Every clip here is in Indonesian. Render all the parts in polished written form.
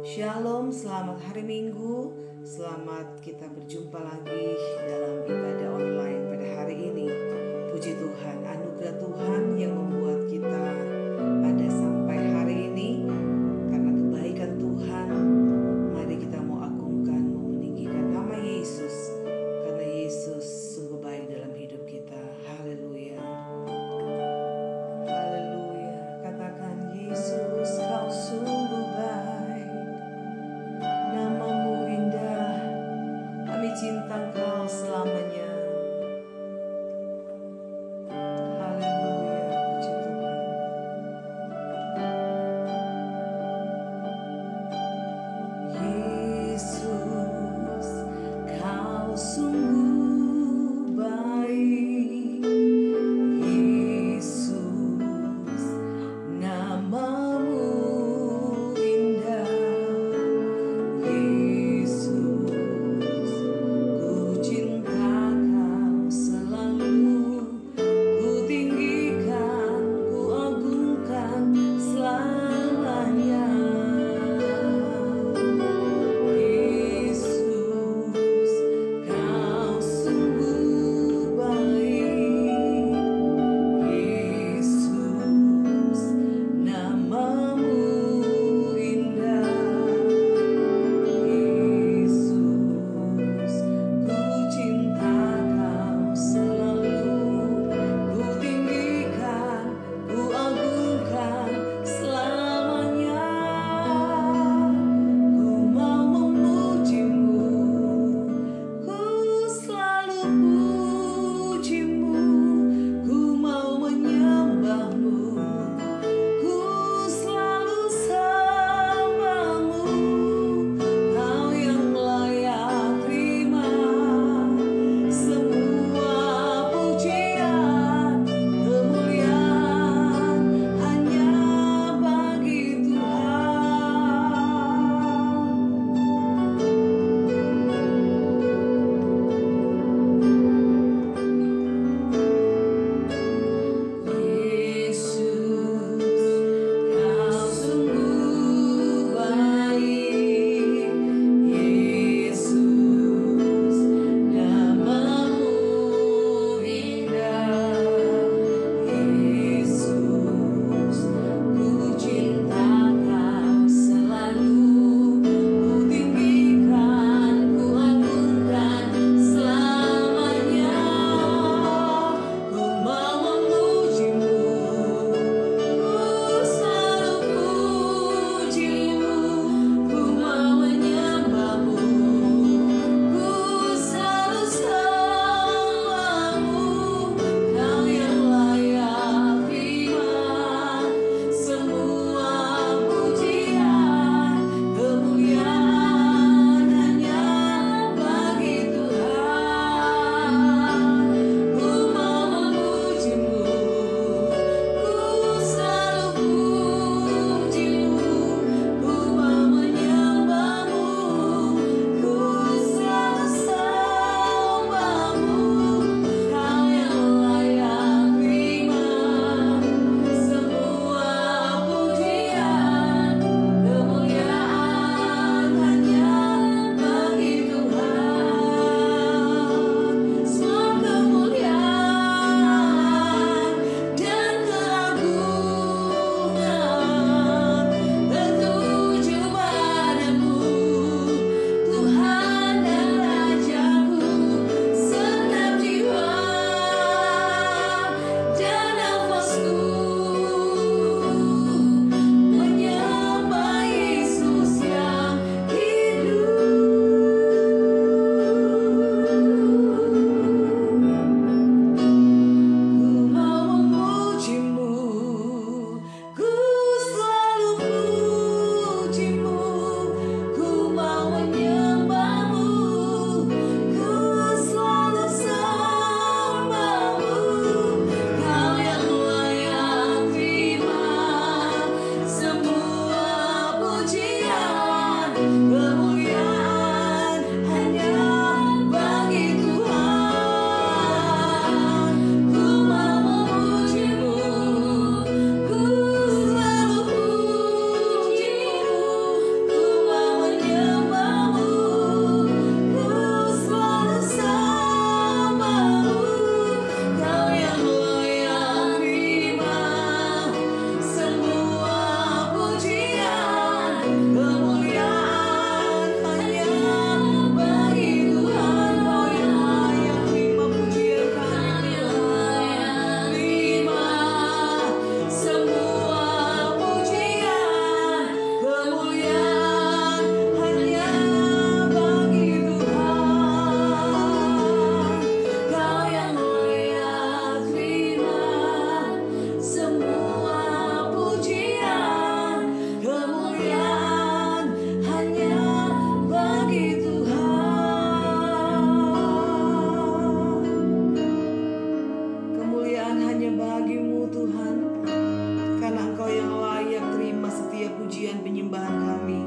Shalom, selamat hari Minggu. Selamat kita berjumpa lagi dalam ibadah online pada hari ini. Puji Tuhan, anugerah Tuhan yang membuat kita ada sampai hari ini. Karena kebaikan Tuhan, mari kita mau agungkan, mau meninggikan nama Yesus. Karena Yesus sungguh baik dalam hidup kita. Haleluya. Haleluya. Katakan, Yesus, kau sungguh baik. Namamu indah, kami cinta Engkau selamanya. bagimu Tuhan, karena Engkau yang layak terima setiap pujian penyembahan kami.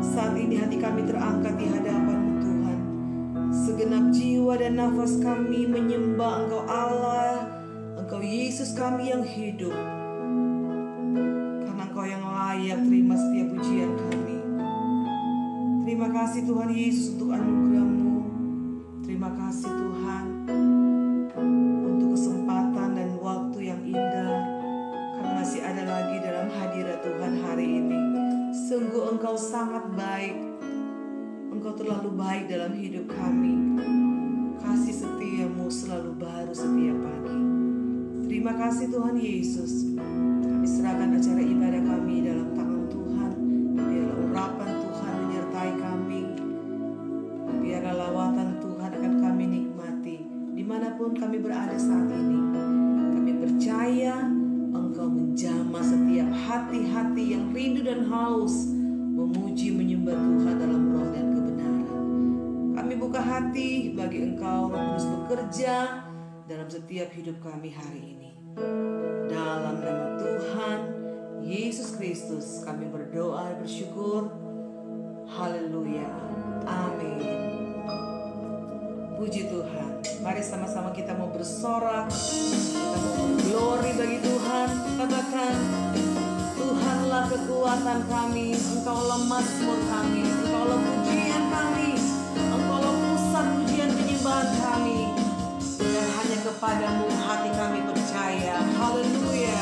Saat ini hati kami terangkat di hadapan-Mu Tuhan. Segenap jiwa dan nafas kami menyembah Engkau Allah, Engkau Yesus kami yang hidup, karena Engkau yang layak terima setiap pujian kami. Terima kasih Tuhan Yesus untuk anugerah-Mu. Terima kasih Tuhan untuk kesempatan dan waktu yang indah. Kami masih ada lagi dalam hadirat Tuhan hari ini. Sungguh Engkau sangat baik. Engkau terlalu baik dalam hidup kami. Kasih setia-Mu selalu baru setiap pagi. Terima kasih Tuhan Yesus. Kami serahkan acara ibadah kami dalam tangan Tuhan. Biarlah urapan Tuhan menyertai kami. Biarlah lawatan Tuhan akan kami nikmati dimanapun kami berada saat ini. Kami percaya Engkau menjamah setiap hati-hati yang rindu dan haus memuji menyembah Tuhan dalam roh dan kebenaran. Kami buka hati bagi Engkau, Roh Kudus bekerja dalam setiap hidup kami hari ini. Dalam nama Tuhan Yesus Kristus kami berdoa dan bersyukur. Haleluya. Amin. Puji Tuhan. Mari sama-sama kita mau bersorak, kita mau glory bagi Tuhan. Katakan, Tuhanlah kekuatan kami, Engkaulah mazmur kami, Engkaulah pujian kami, Engkaulah pusat pujian penyembahan kami. Dan hanya kepadamu hati kami percaya. Haleluya.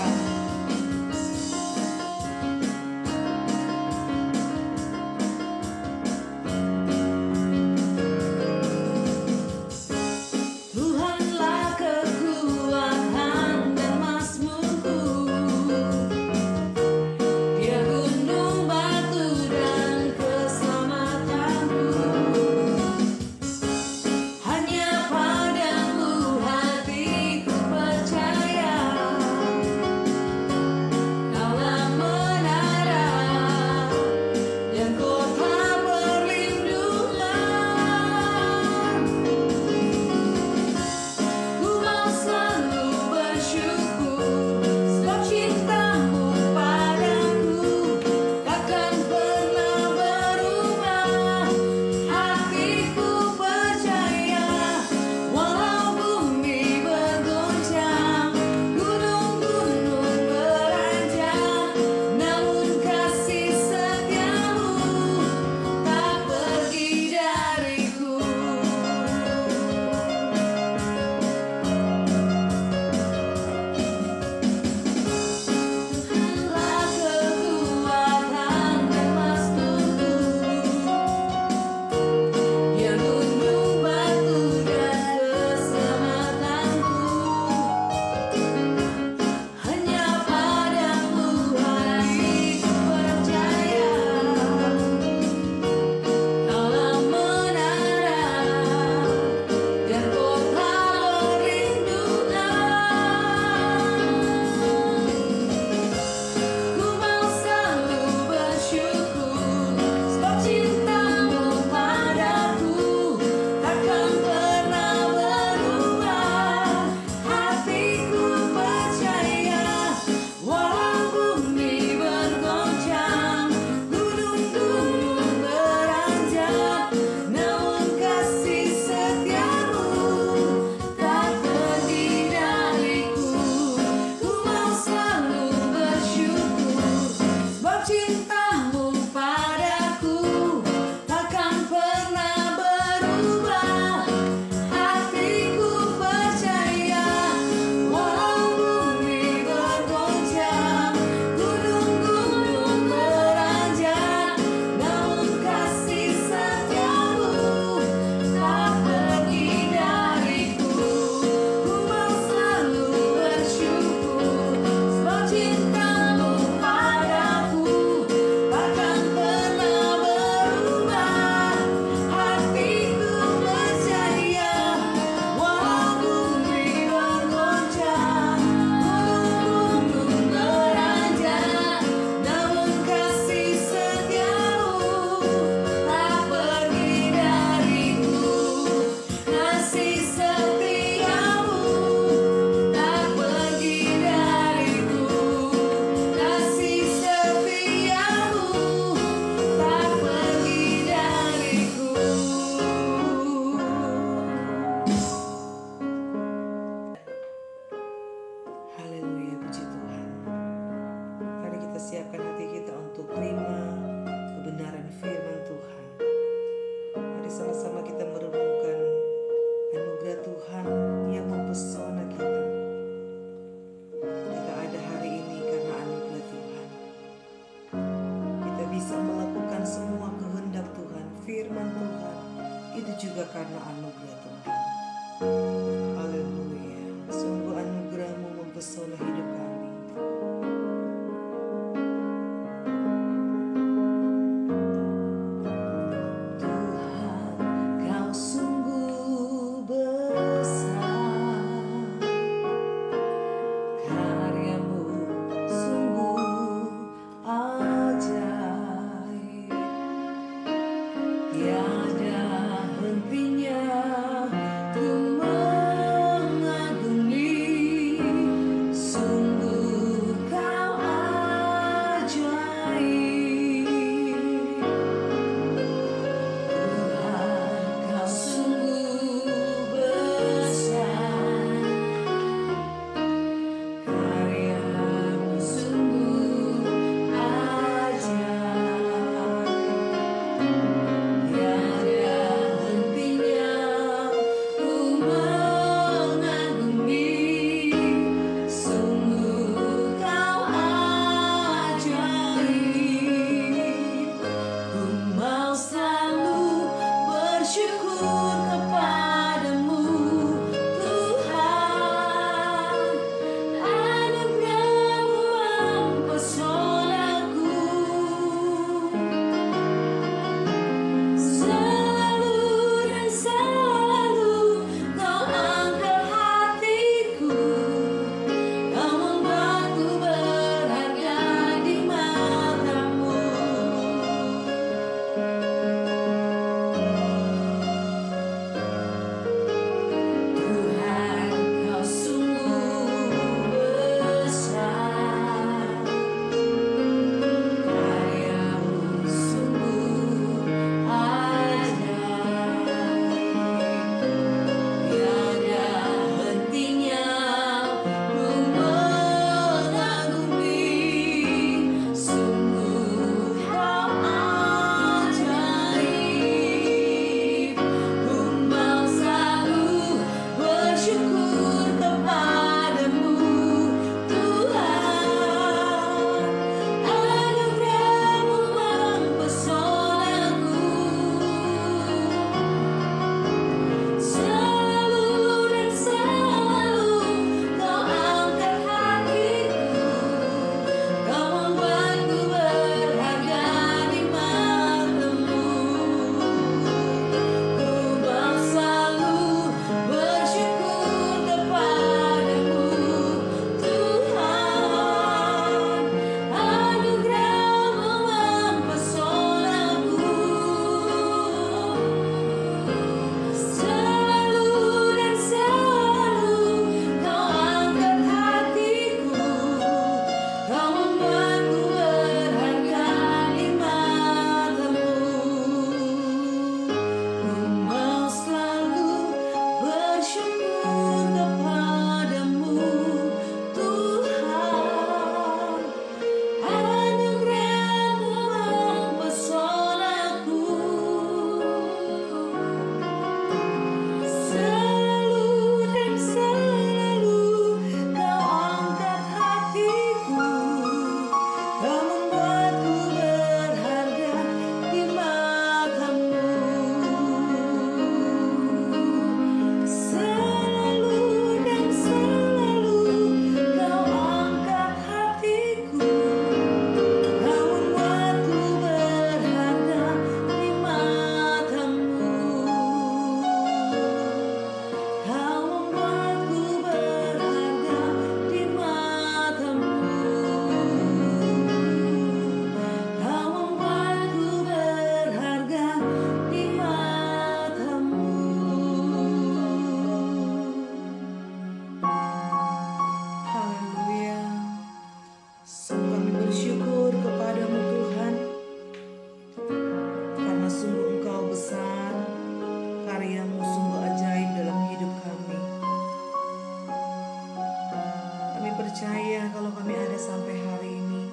percaya kalau kami ada sampai hari ini.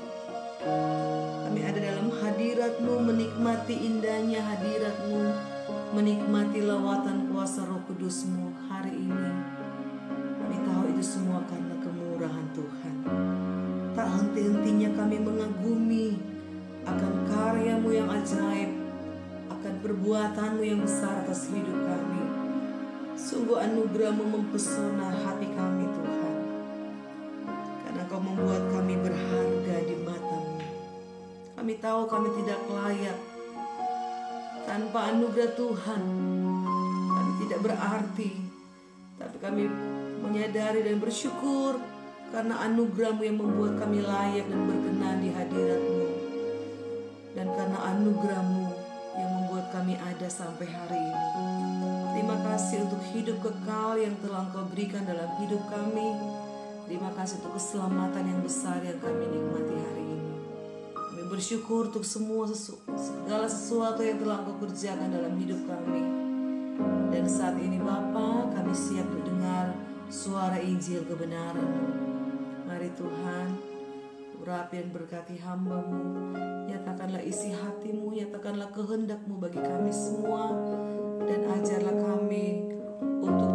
Kami ada dalam hadirat-Mu, menikmati indahnya hadirat-Mu, menikmati lawatan kuasa Roh Kudus-Mu hari ini. Kami tahu itu semua karena kemurahan Tuhan. Tak henti-hentinya kami mengagumi akan karya-Mu yang ajaib, akan perbuatan-Mu yang besar atas hidup kami. Sungguh anugerah-Mu mempesona hati kami Tuhan, karena Kau membuat kami berharga di mata-Mu. Kami tahu kami tidak layak. Tanpa anugerah Tuhan kami tidak berarti, tapi kami menyadari dan bersyukur karena anugerah-Mu yang membuat kami layak dan berkenan di hadirat-Mu, dan karena anugerah-Mu yang membuat kami ada sampai hari ini. Terima kasih untuk hidup kekal yang telah Engkau berikan dalam hidup kami. Terima kasih untuk keselamatan yang besar yang kami nikmati hari ini. Kami bersyukur untuk segala sesuatu yang telah Engkau kerjakan dalam hidup kami. Dan saat ini Bapa, kami siap mendengar suara Injil kebenaran-Mu. Mari Tuhan, urapi dan berkati hamba-Mu. Nyatakanlah isi hati-Mu, nyatakanlah kehendak-Mu bagi kami semua. Dan ajarlah kami untuk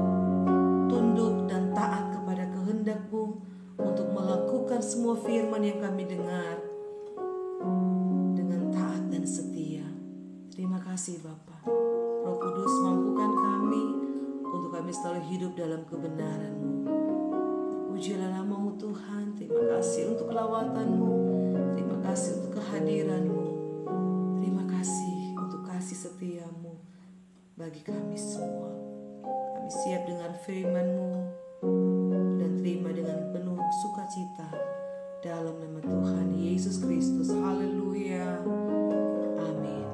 tunduk dan taat kepada kehendak-Mu, untuk melakukan semua firman yang kami dengar dengan taat dan setia. Terima kasih Bapa. Roh Kudus, mampukan kami untuk kami selalu hidup dalam kebenaran-Mu. Pujilah nama-Mu Tuhan. Terima kasih untuk lawatan-Mu. Terima kasih untuk kehadiran-Mu. Terima kasih untuk kasih setia-Mu bagi kami semua. Kami siap dengar firman-Mu dan terima dengan penuh sukacita dalam nama Tuhan Yesus Kristus. Haleluya. Amin.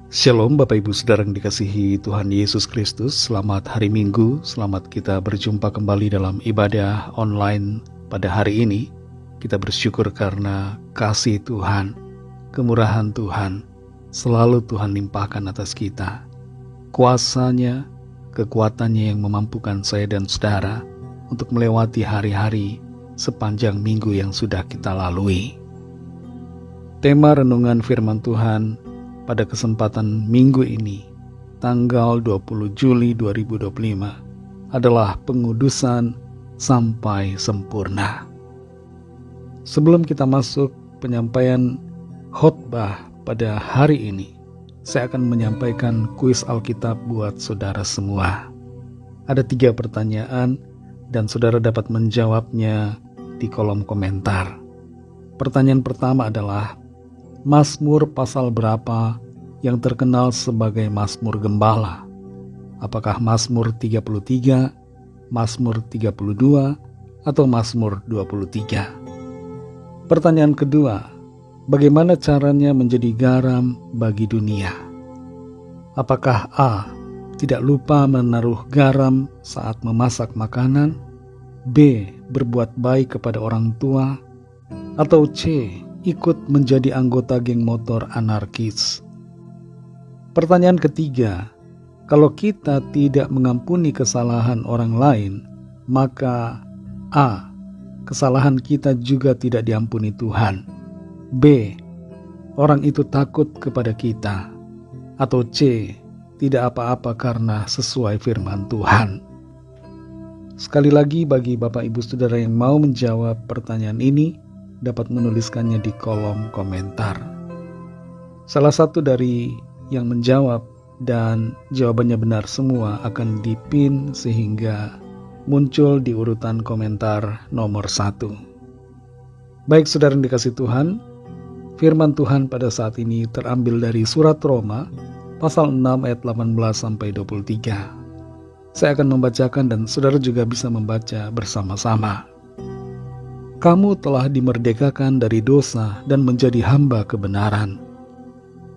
Shalom Bapak Ibu Saudara yang dikasihi Tuhan Yesus Kristus. Selamat hari Minggu, selamat kita berjumpa kembali dalam ibadah online pada hari ini. Kita bersyukur karena kasih Tuhan, kemurahan Tuhan, selalu Tuhan limpahkan atas kita. Kuasanya, kekuatannya yang memampukan saya dan saudara untuk melewati hari-hari sepanjang minggu yang sudah kita lalui. Tema renungan firman Tuhan pada kesempatan minggu ini, tanggal 20 Juli 2025, adalah pengudusan sampai sempurna. Sebelum kita masuk penyampaian khotbah pada hari ini, saya akan menyampaikan kuis Alkitab buat saudara semua. Ada 3 pertanyaan dan saudara dapat menjawabnya di kolom komentar. Pertanyaan pertama adalah, Mazmur pasal berapa yang terkenal sebagai Mazmur Gembala? Apakah Mazmur 33, Mazmur 32, atau Mazmur 23? Pertanyaan kedua, bagaimana caranya menjadi garam bagi dunia? Apakah A, tidak lupa menaruh garam saat memasak makanan? B, berbuat baik kepada orang tua? Atau C, ikut menjadi anggota geng motor anarkis? Pertanyaan ketiga, kalau kita tidak mengampuni kesalahan orang lain, maka A, kesalahan kita juga tidak diampuni Tuhan. B, orang itu takut kepada kita. Atau C, tidak apa-apa karena sesuai firman Tuhan. Sekali lagi bagi Bapak Ibu Saudara yang mau menjawab pertanyaan ini, dapat menuliskannya di kolom komentar. Salah satu dari yang menjawab dan jawabannya benar semua akan dipin sehingga muncul di urutan komentar nomor 1. Baik saudara yang dikasih Tuhan, firman Tuhan pada saat ini terambil dari surat Roma pasal 6 ayat 18-23. Saya akan membacakan dan saudara juga bisa membaca bersama-sama. Kamu telah dimerdekakan dari dosa dan menjadi hamba kebenaran.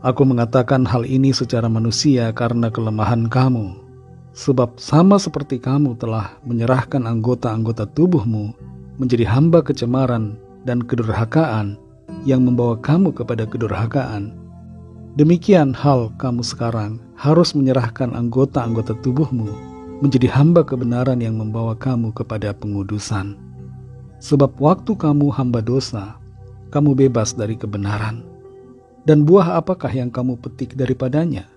Aku mengatakan hal ini secara manusia karena kelemahan kamu. Sebab sama seperti kamu telah menyerahkan anggota-anggota tubuhmu menjadi hamba kecemaran dan kedurhakaan yang membawa kamu kepada kedurhakaan, Demikian hal kamu sekarang harus menyerahkan anggota-anggota tubuhmu menjadi hamba kebenaran yang membawa kamu kepada pengudusan. Sebab waktu kamu hamba dosa, kamu bebas dari kebenaran. Dan buah apakah yang kamu petik daripadanya?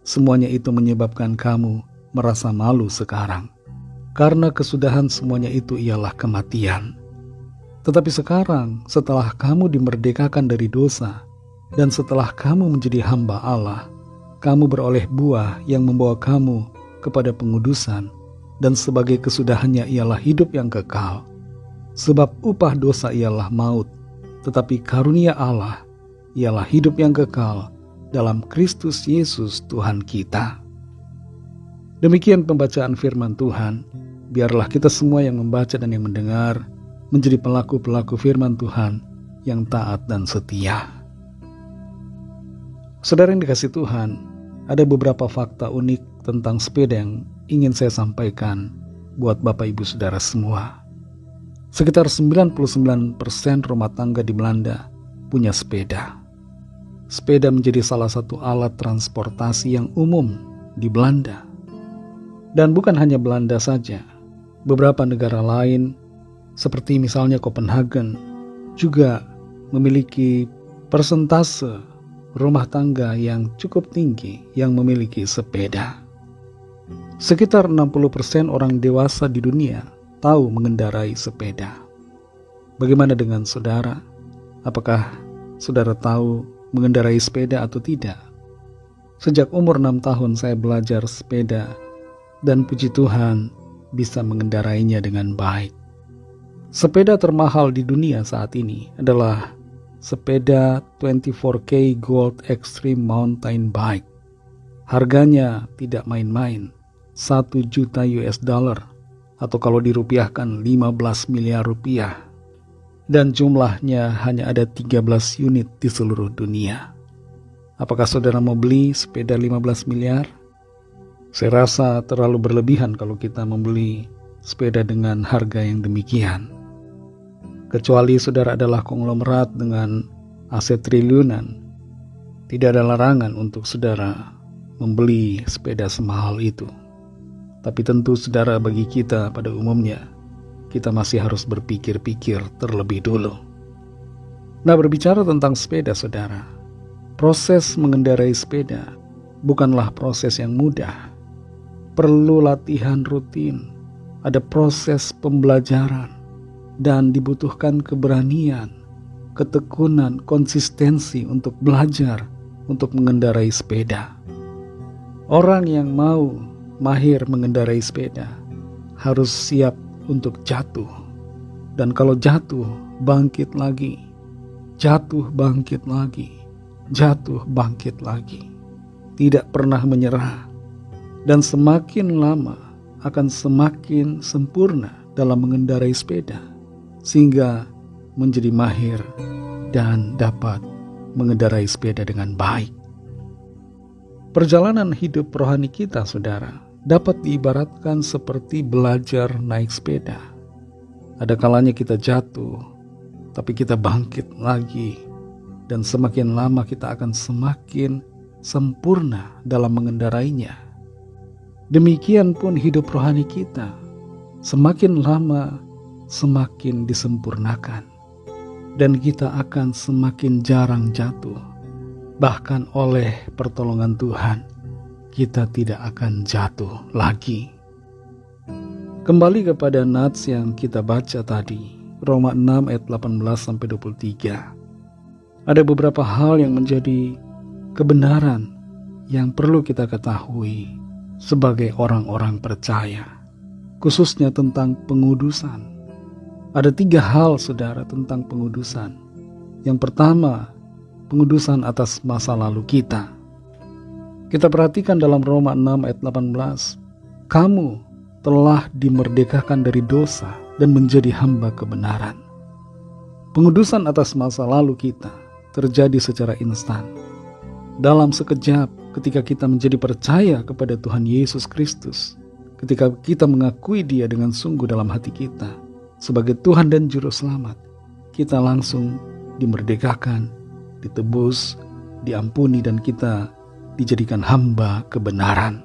Semuanya itu menyebabkan kamu merasa malu sekarang. Karena kesudahan semuanya itu ialah kematian. Tetapi sekarang, setelah kamu dimerdekakan dari dosa, dan setelah kamu menjadi hamba Allah, kamu beroleh buah yang membawa kamu kepada pengudusan, dan sebagai kesudahannya ialah hidup yang kekal. Sebab upah dosa ialah maut, tetapi karunia Allah ialah hidup yang kekal dalam Kristus Yesus Tuhan kita. Demikian pembacaan firman Tuhan. Biarlah kita semua yang membaca dan yang mendengar menjadi pelaku-pelaku firman Tuhan yang taat dan setia. Saudara yang dikasihi Tuhan, ada beberapa fakta unik tentang sepeda yang ingin saya sampaikan buat Bapak Ibu Saudara semua. Sekitar 99% rumah tangga di Belanda punya sepeda. Sepeda menjadi salah satu alat transportasi yang umum di Belanda. Dan bukan hanya Belanda saja, beberapa negara lain seperti misalnya Copenhagen juga memiliki persentase rumah tangga yang cukup tinggi yang memiliki sepeda. Sekitar 60% orang dewasa di dunia tahu mengendarai sepeda. Bagaimana dengan saudara? Apakah saudara tahu mengendarai sepeda atau tidak? Sejak umur 6 tahun saya belajar sepeda dan puji Tuhan bisa mengendarainya dengan baik. Sepeda termahal di dunia saat ini adalah sepeda 24K Gold Extreme Mountain Bike. Harganya tidak main-main, 1 juta US dollar atau kalau dirupiahkan 15 miliar rupiah. Dan jumlahnya hanya ada 13 unit di seluruh dunia. Apakah saudara mau beli sepeda 15 miliar? Saya rasa terlalu berlebihan kalau kita membeli sepeda dengan harga yang demikian. Kecuali saudara adalah konglomerat dengan aset triliunan, tidak ada larangan untuk saudara membeli sepeda semahal itu. Tapi tentu saudara, bagi kita pada umumnya, kita masih harus berpikir-pikir terlebih dulu. Nah, berbicara tentang sepeda saudara, proses mengendarai sepeda bukanlah proses yang mudah. Perlu latihan rutin, ada proses pembelajaran, dan dibutuhkan keberanian, ketekunan, konsistensi untuk belajar, untuk mengendarai sepeda. Orang yang mau mahir mengendarai sepeda harus siap untuk jatuh. Dan kalau jatuh, bangkit lagi. Jatuh, bangkit lagi. Jatuh, bangkit lagi. Tidak pernah menyerah. Dan semakin lama akan semakin sempurna dalam mengendarai sepeda, sehingga menjadi mahir dan dapat mengendarai sepeda dengan baik. Perjalanan hidup rohani kita, saudara, dapat diibaratkan seperti belajar naik sepeda. Ada kalanya kita jatuh, tapi kita bangkit lagi, dan semakin lama kita akan semakin sempurna dalam mengendarainya. Demikian pun hidup rohani kita, semakin lama semakin disempurnakan, dan kita akan semakin jarang jatuh. Bahkan oleh pertolongan Tuhan, kita tidak akan jatuh lagi. Kembali kepada nats yang kita baca tadi, Roma 6 ayat 18-23. Ada beberapa hal yang menjadi kebenaran yang perlu kita ketahui sebagai orang-orang percaya, khususnya tentang pengudusan. Ada 3 hal, saudara, tentang pengudusan. Yang pertama, pengudusan atas masa lalu kita. Kita perhatikan dalam Roma 6 ayat 18, kamu telah dimerdekakan dari dosa dan menjadi hamba kebenaran. Pengudusan atas masa lalu kita terjadi secara instan. Dalam sekejap, ketika kita menjadi percaya kepada Tuhan Yesus Kristus, ketika kita mengakui Dia dengan sungguh dalam hati kita sebagai Tuhan dan Juru Selamat, kita langsung dimerdekakan, ditebus, diampuni, dan kita dijadikan hamba kebenaran.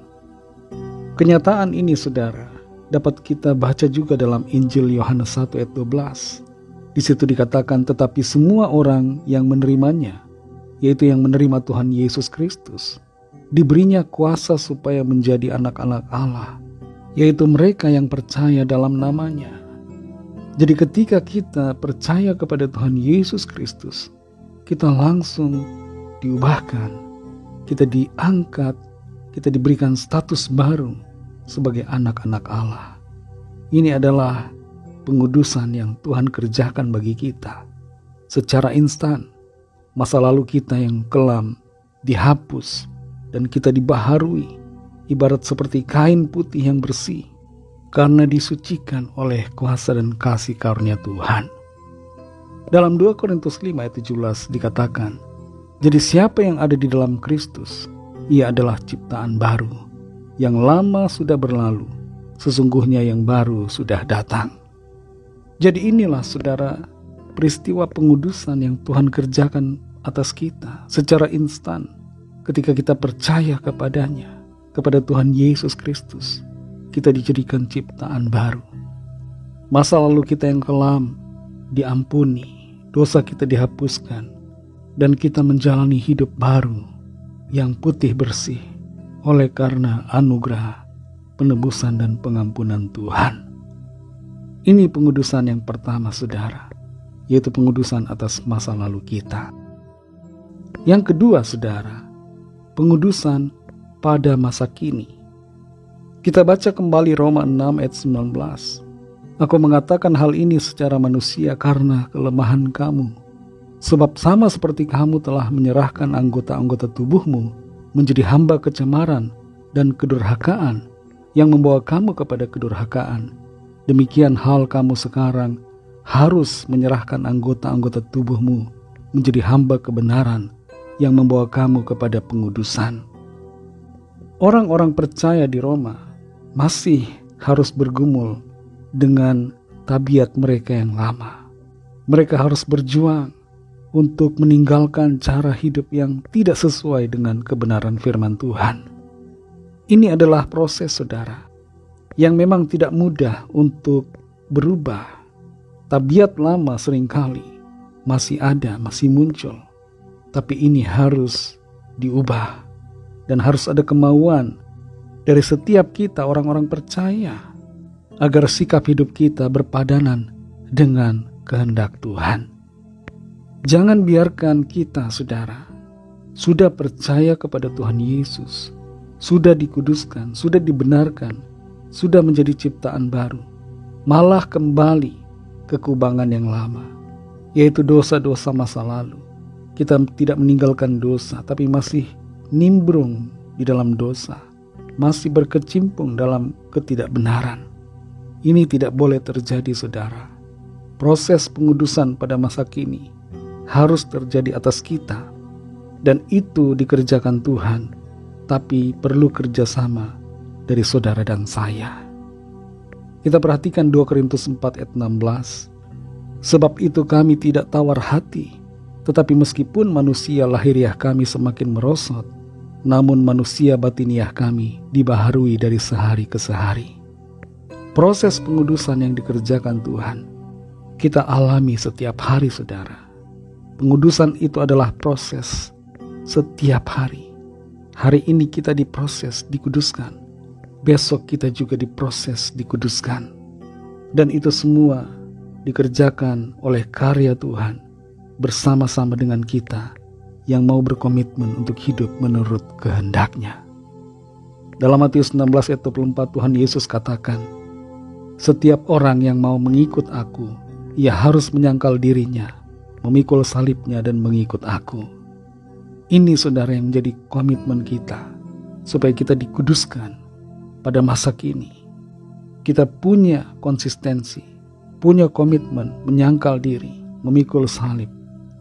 Kenyataan ini, saudara, dapat kita baca juga dalam Injil Yohanes 1 ayat 12. Di situ dikatakan, tetapi semua orang yang menerimanya, yaitu yang menerima Tuhan Yesus Kristus, diberinya kuasa supaya menjadi anak-anak Allah, yaitu mereka yang percaya dalam namanya. Jadi ketika kita percaya kepada Tuhan Yesus Kristus, kita langsung diubahkan, kita diangkat, kita diberikan status baru sebagai anak-anak Allah. Ini adalah pengudusan yang Tuhan kerjakan bagi kita secara instan. Masa lalu kita yang kelam dihapus dan kita dibaharui, ibarat seperti kain putih yang bersih, karena disucikan oleh kuasa dan kasih karunia Tuhan. Dalam 2 Korintus 5 ayat 17 dikatakan, jadi siapa yang ada di dalam Kristus, ia adalah ciptaan baru. Yang lama sudah berlalu, sesungguhnya yang baru sudah datang. Jadi inilah, saudara, peristiwa pengudusan yang Tuhan kerjakan atas kita secara instan ketika kita percaya kepadanya, kepada Tuhan Yesus Kristus. Kita dijadikan ciptaan baru. Masa lalu kita yang kelam diampuni, dosa kita dihapuskan, dan kita menjalani hidup baru yang putih bersih oleh karena anugerah, penebusan, dan pengampunan Tuhan. Ini pengudusan yang pertama, saudara, yaitu pengudusan atas masa lalu kita. Yang kedua, saudara, pengudusan pada masa kini. Kita baca kembali Roma 6 ayat 19. Aku mengatakan hal ini secara manusia karena kelemahan kamu. Sebab sama seperti kamu telah menyerahkan anggota-anggota tubuhmu menjadi hamba kecemaran dan kedurhakaan yang membawa kamu kepada kedurhakaan, demikian hal kamu sekarang harus menyerahkan anggota-anggota tubuhmu menjadi hamba kebenaran yang membawa kamu kepada pengudusan. Orang-orang percaya di Roma masih harus bergumul dengan tabiat mereka yang lama. Mereka harus berjuang untuk meninggalkan cara hidup yang tidak sesuai dengan kebenaran firman Tuhan. Ini adalah proses, saudara, yang memang tidak mudah untuk berubah. Tabiat lama seringkali masih ada, masih muncul. Tapi ini harus diubah. Dan harus ada kemauan dari setiap kita orang-orang percaya agar sikap hidup kita berpadanan dengan kehendak Tuhan. Jangan biarkan kita, saudara, sudah percaya kepada Tuhan Yesus, sudah dikuduskan, sudah dibenarkan, sudah menjadi ciptaan baru, malah kembali ke kubangan yang lama, yaitu dosa-dosa masa lalu. Kita tidak meninggalkan dosa, tapi masih nimbrung di dalam dosa, masih berkecimpung dalam ketidakbenaran. Ini tidak boleh terjadi, saudara. Proses pengudusan pada masa kini harus terjadi atas kita, dan itu dikerjakan Tuhan, tapi perlu kerjasama dari saudara dan saya. Kita perhatikan 2 Korintus 4 ayat 16. Sebab itu kami tidak tawar hati, tetapi meskipun manusia lahiriah kami semakin merosot, namun manusia batiniah kami dibaharui dari sehari ke sehari. Proses pengudusan yang dikerjakan Tuhan kita alami setiap hari, saudara. Pengudusan itu adalah proses setiap hari. Hari ini kita diproses, dikuduskan. Besok kita juga diproses, dikuduskan. Dan itu semua dikerjakan oleh karya Tuhan bersama-sama dengan kita yang mau berkomitmen untuk hidup menurut kehendak-Nya. Dalam Matius 16 ayat 24 Tuhan Yesus katakan, setiap orang yang mau mengikut aku, ia harus menyangkal dirinya, memikul salibnya dan mengikut aku. Ini, saudara, yang menjadi komitmen kita, supaya kita dikuduskan pada masa kini. Kita punya konsistensi, punya komitmen menyangkal diri, memikul salib,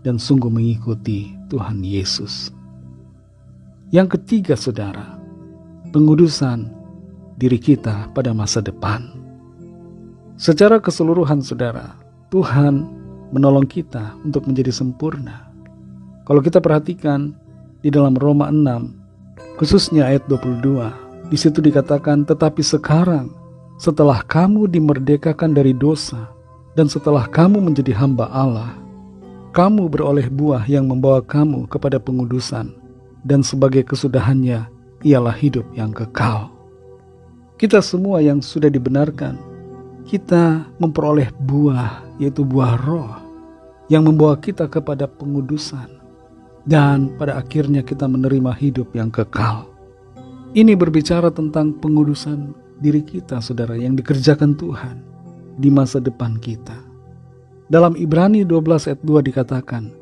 dan sungguh mengikuti Tuhan Yesus. Yang ketiga, saudara, pengudusan diri kita pada masa depan. Secara keseluruhan, saudara, Tuhan menolong kita untuk menjadi sempurna. Kalau kita perhatikan di dalam Roma 6, khususnya ayat 22. Di situ dikatakan, tetapi sekarang setelah kamu dimerdekakan dari dosa dan setelah kamu menjadi hamba Allah, kamu beroleh buah yang membawa kamu kepada pengudusan, dan sebagai kesudahannya ialah hidup yang kekal. Kita semua yang sudah dibenarkan, kita memperoleh buah, yaitu buah roh, yang membawa kita kepada pengudusan, dan pada akhirnya kita menerima hidup yang kekal. Ini berbicara tentang pengudusan diri kita, saudara, yang dikerjakan Tuhan di masa depan kita. Dalam Ibrani 12 ayat 2 dikatakan,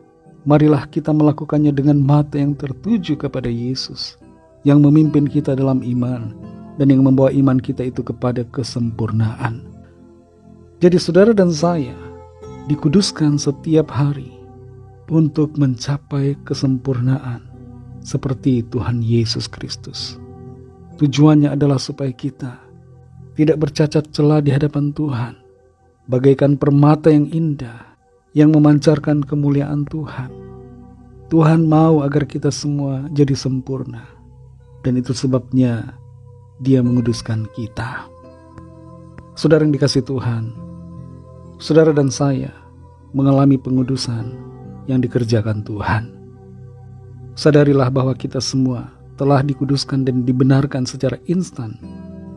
marilah kita melakukannya dengan mata yang tertuju kepada Yesus, yang memimpin kita dalam iman, dan yang membawa iman kita itu kepada kesempurnaan. Jadi saudara dan saya dikuduskan setiap hari untuk mencapai kesempurnaan seperti Tuhan Yesus Kristus. Tujuannya adalah supaya kita tidak bercacat celah di hadapan Tuhan, bagaikan permata yang indah yang memancarkan kemuliaan Tuhan. Tuhan mau agar kita semua jadi sempurna, dan itu sebabnya Dia menguduskan kita. Saudara yang dikasihi Tuhan, saudara dan saya mengalami pengudusan yang dikerjakan Tuhan. Sadarilah bahwa kita semua telah dikuduskan dan dibenarkan secara instan,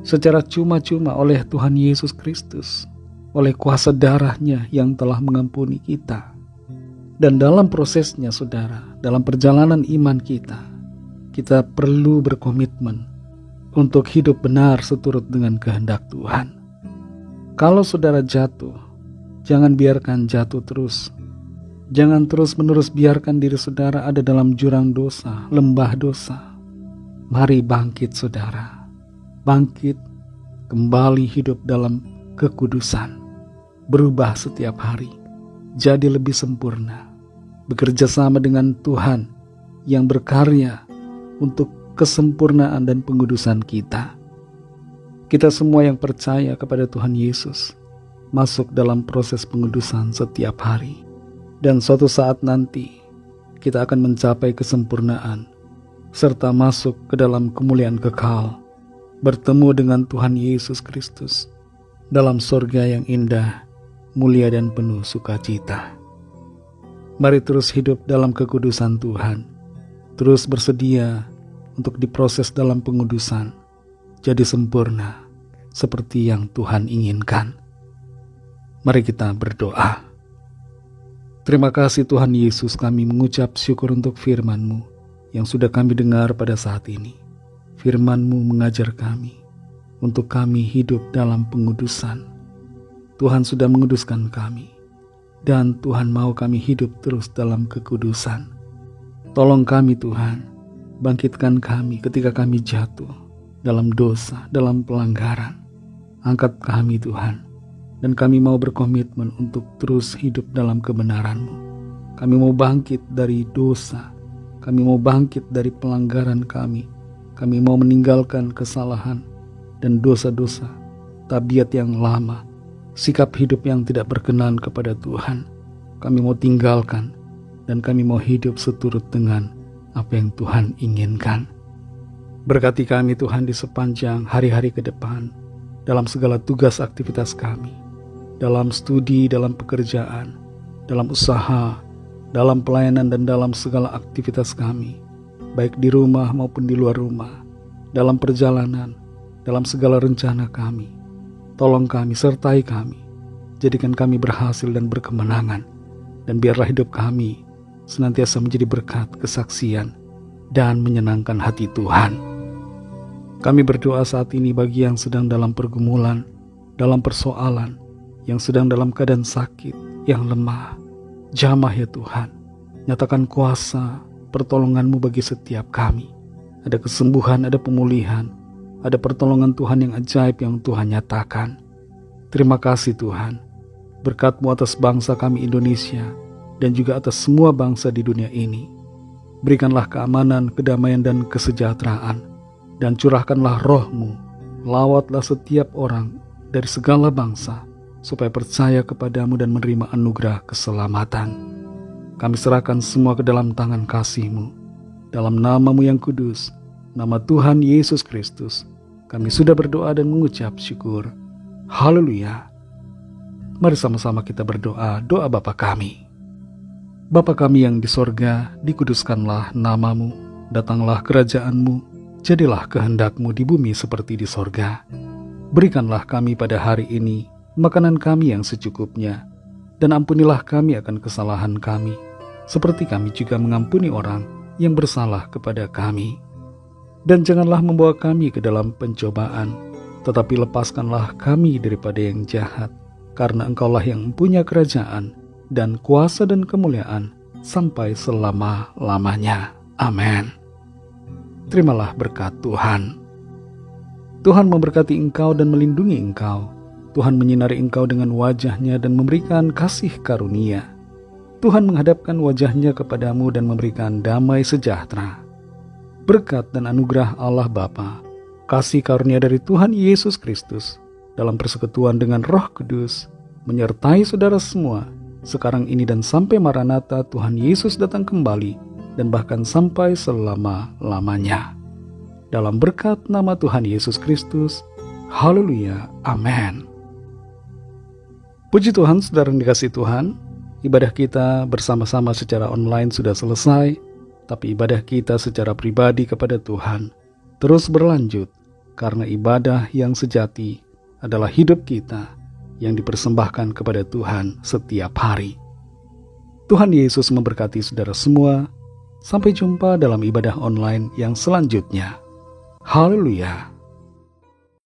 secara cuma-cuma oleh Tuhan Yesus Kristus, oleh kuasa darah-Nya yang telah mengampuni kita. Dan dalam prosesnya, saudara, dalam perjalanan iman kita perlu berkomitmen untuk hidup benar seturut dengan kehendak Tuhan. Kalau saudara jatuh, jangan biarkan jatuh terus. Jangan terus-menerus biarkan diri saudara ada dalam jurang dosa, lembah dosa. Mari bangkit, saudara. Bangkit, kembali hidup dalam kekudusan. Berubah setiap hari, jadi lebih sempurna. Bekerja sama dengan Tuhan yang berkarya untuk kesempurnaan dan pengudusan kita. Kita semua yang percaya kepada Tuhan Yesus masuk dalam proses pengudusan setiap hari. Dan suatu saat nanti kita akan mencapai kesempurnaan serta masuk ke dalam kemuliaan kekal, bertemu dengan Tuhan Yesus Kristus dalam sorga yang indah, mulia dan penuh sukacita. Mari terus hidup dalam kekudusan Tuhan, terus bersedia untuk diproses dalam pengudusan, jadi sempurna seperti yang Tuhan inginkan. Mari kita berdoa. Terima kasih Tuhan Yesus, kami mengucap syukur untuk firman-Mu yang sudah kami dengar pada saat ini. Firman-Mu mengajar kami untuk kami hidup dalam pengudusan. Tuhan sudah menguduskan kami, dan Tuhan mau kami hidup terus dalam kekudusan. Tolong kami Tuhan, bangkitkan kami ketika kami jatuh dalam dosa, dalam pelanggaran. Angkat kami Tuhan, dan kami mau berkomitmen untuk terus hidup dalam kebenaran-Mu. Kami mau bangkit dari dosa, kami mau bangkit dari pelanggaran kami. Kami mau meninggalkan kesalahan dan dosa-dosa, tabiat yang lama, sikap hidup yang tidak berkenan kepada Tuhan. Kami mau tinggalkan, dan kami mau hidup seturut dengan apa yang Tuhan inginkan. Berkati kami Tuhan di sepanjang hari-hari ke depan, dalam segala tugas aktivitas kami, dalam studi, dalam pekerjaan, dalam usaha, dalam pelayanan dan dalam segala aktivitas kami, baik di rumah maupun di luar rumah, dalam perjalanan, dalam segala rencana kami. Tolong kami, sertai kami, jadikan kami berhasil dan berkemenangan, dan biarlah hidup kami senantiasa menjadi berkat, kesaksian, dan menyenangkan hati Tuhan. Kami berdoa saat ini bagi yang sedang dalam pergumulan, dalam persoalan, yang sedang dalam keadaan sakit, yang lemah. Jamah ya Tuhan, nyatakan kuasa pertolongan-Mu bagi setiap kami. Ada kesembuhan, ada pemulihan, ada pertolongan Tuhan yang ajaib yang Tuhan nyatakan. Terima kasih Tuhan, berkat-Mu atas bangsa kami Indonesia, dan juga atas semua bangsa di dunia ini. Berikanlah keamanan, kedamaian, dan kesejahteraan, dan curahkanlah roh-Mu. Lawatlah setiap orang dari segala bangsa, supaya percaya kepadamu dan menerima anugerah keselamatan. Kami serahkan semua ke dalam tangan kasih-Mu. Dalam nama-Mu yang kudus, nama Tuhan Yesus Kristus, kami sudah berdoa dan mengucap syukur. Haleluya. Mari sama-sama kita berdoa, doa Bapa kami. Bapa kami yang di sorga, dikuduskanlah nama-Mu, datanglah kerajaan-Mu, jadilah kehendak-Mu di bumi seperti di sorga. Berikanlah kami pada hari ini makanan kami yang secukupnya, dan ampunilah kami akan kesalahan kami, seperti kami juga mengampuni orang yang bersalah kepada kami. Dan janganlah membawa kami ke dalam pencobaan, tetapi lepaskanlah kami daripada yang jahat, karena Engkaulah yang mempunyai kerajaan dan kuasa dan kemuliaan sampai selama-lamanya. Amin. Terimalah berkat Tuhan. Tuhan memberkati engkau dan melindungi engkau. Tuhan menyinari engkau dengan wajah-Nya dan memberikan kasih karunia. Tuhan menghadapkan wajah-Nya kepadamu dan memberikan damai sejahtera. Berkat dan anugerah Allah Bapa, kasih karunia dari Tuhan Yesus Kristus, dalam persekutuan dengan Roh Kudus, menyertai saudara semua, sekarang ini dan sampai Maranatha Tuhan Yesus datang kembali, dan bahkan sampai selama-lamanya. Dalam berkat nama Tuhan Yesus Kristus, haleluya, amin. Puji Tuhan, saudara yang dikasihi Tuhan, ibadah kita bersama-sama secara online sudah selesai, tapi ibadah kita secara pribadi kepada Tuhan terus berlanjut, karena ibadah yang sejati adalah hidup kita yang dipersembahkan kepada Tuhan setiap hari. Tuhan Yesus memberkati saudara semua. Sampai jumpa dalam ibadah online yang selanjutnya. Haleluya.